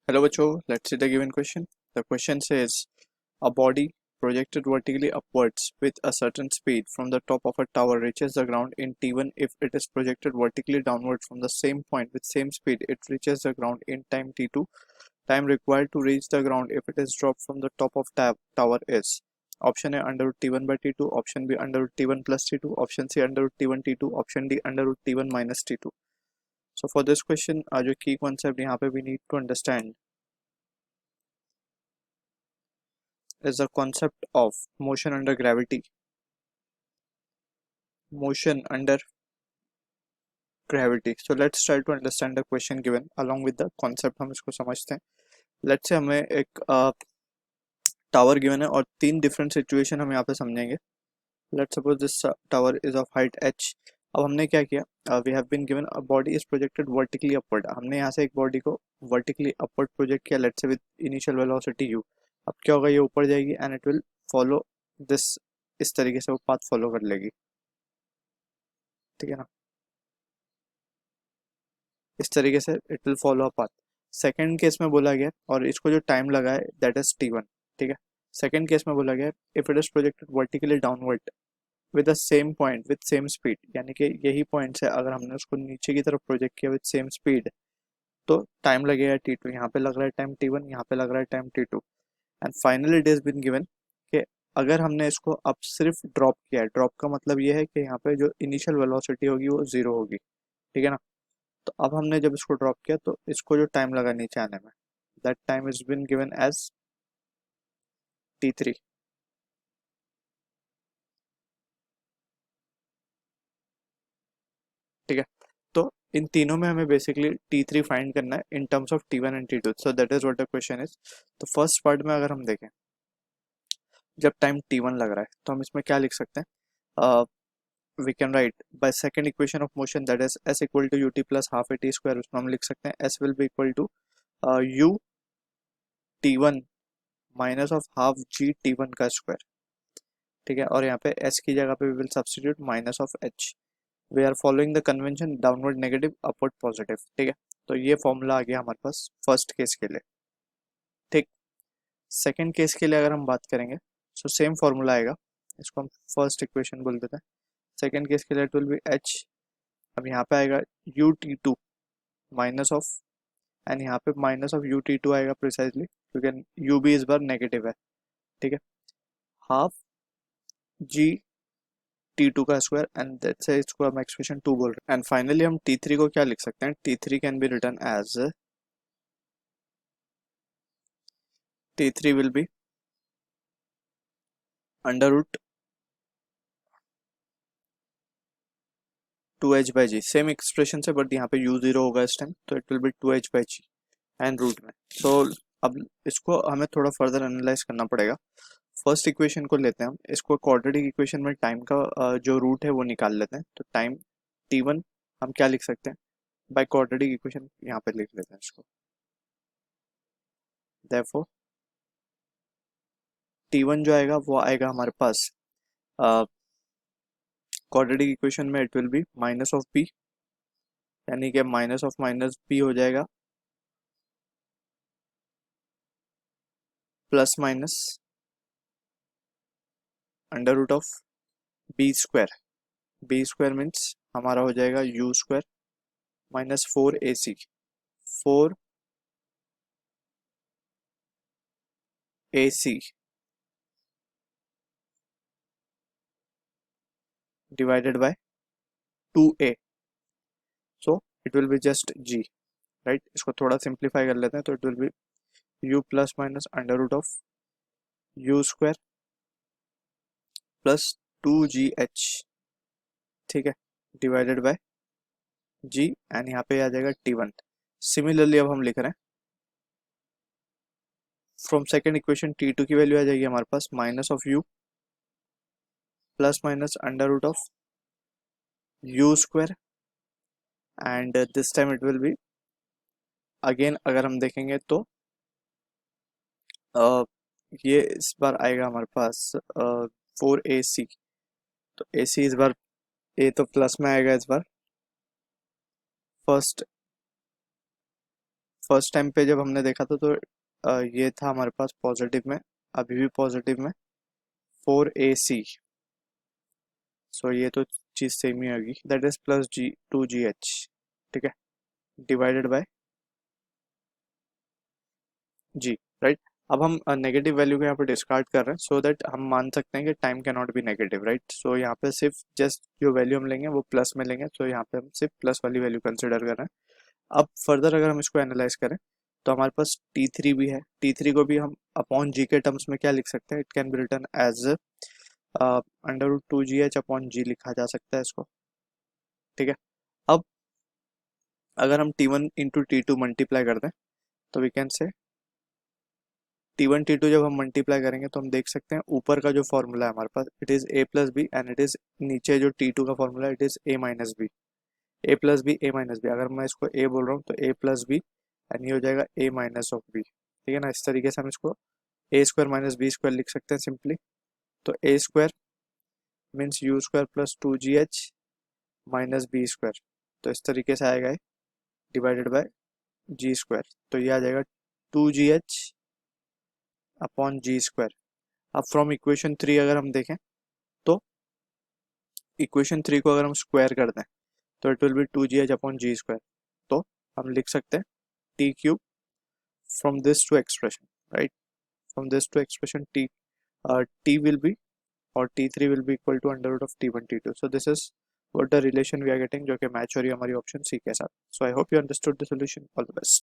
Hello, Bacho. Let's see the given question. The question says a body projected vertically upwards with a certain speed from the top of a tower reaches the ground in t1 if it is projected vertically downward from the same point with same speed it reaches the ground in time t2. Time required to reach the ground if it is dropped from the top of tower is option A under root t1 by t2, option B under root t1 plus t2, option C under root t1 t2, option D under root t1 minus t2. So for this question, जो key concept यहाँ पे we need to understand is the concept of motion under gravity. Motion under gravity. So let's try to understand the question given along with the concept. हम इसको समझते हैं. Let's say हमें एक tower given है और तीन डिफरेंट सिचुएशन हम यहाँ पे समझेंगे. Let's suppose this tower is of height h. अब हमने क्या किया, we have been given a body is projected vertically upward. हमने यहाँ से एक बॉडी को वर्टिकली अपवर्ड प्रोजेक्ट किया, let's say with initial velocity u. अब क्या होगा, ये ऊपर जाएगी and it will follow this, इस तरीके से वो पाथ फॉलो कर लेगी. ठीक है ना, इस तरीके से it will follow a path. Second case में बोला गया और इसको जो टाइम लगा है दैट इज t1. ठीक है, सेकंड केस में बोला गया if it is projected vertically downward with the same point with same speed, यानी कि यही पॉइंट से अगर हमने उसको नीचे की तरफ प्रोजेक्ट किया विद सेम स्पीड तो टाइम लगेगा t2. यहाँ पे लग रहा है टाइम t1, यहाँ पे लग रहा है time t2. And finally it is been given कि अगर हमने इसको अब सिर्फ ड्रॉप किया है, ड्रॉप का मतलब ये है कि यहाँ पे जो इनिशियल वेलोसिटी होगी वो जीरो होगी. ठीक है ना, तो अब हमने जब इसको ड्रॉप किया तो इसको जो टाइम लगा नीचे आने में, that time is been given as t3. ठीक है, तो इन तीनों में हमें बेसिकली t3 फाइंड करना है in terms of t1 and t2. So that is what the question is. तो फर्स्ट पार्ट में अगर हम देखें, जब टाइम t1 लग रहा है तो हम इसमें क्या लिख सकते हैं, we can write by second equation of motion that is s equal to ut plus half at square. उसमें हम लिख सकते हैं s will be equal to u t1 minus of half g t1 का स्क्वायर. ठीक है, और यहाँ पे s की जगह पे we will substitute minus of h. we are following the convention downward negative upward positive. ठीक है, तो ये फॉर्मूला आ गया हमारे पास फर्स्ट केस के लिए. ठीक, सेकेंड केस के लिए अगर हम बात करेंगे तो सेम फॉर्मूला आएगा, इसको हम फर्स्ट इक्वेशन बोल देते हैं. सेकेंड केस के लिए इट विल बी h. अब यहाँ पे आएगा u t2 minus of, and यहाँ पे माइनस ऑफ u t2 आएगा प्रिसाइजली क्योंकि u भी इस बार नेगेटिव है. ठीक है, हाफ g t2 का स्क्वायर एंड दैट से इसको हम एक्सप्रेशन 2 बोल रहे हैं. एंड फाइनली हम t3 को क्या लिख सकते हैं, t3 can be written as t3 will be under root 2h by g. Same expression से, बट यहाँ पे u0 होगा इस टाइम, तो it will be 2h by g and root में. सो अब इसको हमें थोड़ा फर्दर एनालाइज करना पड़ेगा. फर्स्ट इक्वेशन को लेते हैं हम, इसको क्वाड्रेटिक इक्वेशन में टाइम का जो रूट है वो निकाल लेते हैं. तो टाइम t1 हम क्या लिख सकते हैं, बाय क्वाड्रेटिक इक्वेशन यहाँ पे लिख लेते हैं इसको. देयरफॉर t1 जो आएगा वो आएगा हमारे पास क्वाड्रेटिक इक्वेशन में it will be minus of b, यानी कि माइनस ऑफ माइनस b हो जाएगा plus minus under root of b square. b square means हमारा हो जाएगा u square minus 4ac. 4ac divided by 2a. so it will be just g, right. इसको थोड़ा simplify कर लेते हैं तो it will be u plus minus under root of u square plus 2gh. ठीक है, डिवाइडेड बाय g एंड यहाँ पे आ जाएगा t1. सिमिलरली अब हम लिख रहे हैं फ्रॉम सेकेंड इक्वेशन t2 की वैल्यू आ जाएगी हमारे पास minus of u plus minus under root of u square and this time it will be again, अगर हम देखेंगे तो ये इस बार आएगा हमारे पास 4ac. तो ac इस बार a तो प्लस में आएगा इस बार. फर्स्ट टाइम पे जब हमने देखा था तो ये था हमारे पास पॉजिटिव में, अभी भी पॉजिटिव में 4AC। सो ये तो चीज़ सेम ही होगी, that is plus ji 2GH, ठीक है, डिवाइडेड बाय जी, राइट। अब हम नेगेटिव वैल्यू को यहाँ पे डिस्कार्ड कर रहे हैं सो दैट हम मान सकते हैं कि time can not be negative, right. So यहाँ पे सिर्फ जस्ट जो वैल्यू हम लेंगे वो प्लस में लेंगे, सो यहाँ पे हम सिर्फ प्लस वाली वैल्यू कंसिडर कर रहे हैं। अब फर्दर अगर हम इसको एनालाइज करें तो हमारे पास T3 भी है, T3 को भी हम अपॉन जी के टर्म्स में क्या लिख सकते हैं, it can be return as √2GH upon G लिखा जा सकता है इसको, ठीक है। अब अगर हम T1 इंटू T2 मल्टीप्लाई कर दें तो we can say T1 T2 जब हम मल्टीप्लाई करेंगे तो हम देख सकते हैं ऊपर का जो फॉर्मूला है हमारे पास it is A plus B and it is नीचे जो T2 का फॉर्मूला है it is A minus B, A plus B A minus B. अगर मैं इसको A बोल रहा हूँ तो A प्लस बी एंड ये हो जाएगा A माइनस ऑफ बी, ठीक है ना। इस तरीके से हम इसको A square minus b square लिख सकते हैं सिंपली। तो A square means U square plus 2GH minus b square, तो इस तरीके से आएगा डिवाइडेड बाय जी स्क्वायर, तो ये आ जाएगा 2GH अपॉन जी स्क्वायर। अब फ्रॉम इक्वेशन 3 अगर हम देखें तो इक्वेशन 3 को अगर हम स्क्वायर कर दें तो it will be 2GH upon g square, तो हम लिख सकते हैं t cube from this two expression, right. From this two expression t will be और T3 will be equal to under root of T1 T2। So this is what the relation we are getting, जो कि match हो रही है हमारी option C के साथ। So I hope you understood the solution. All the best.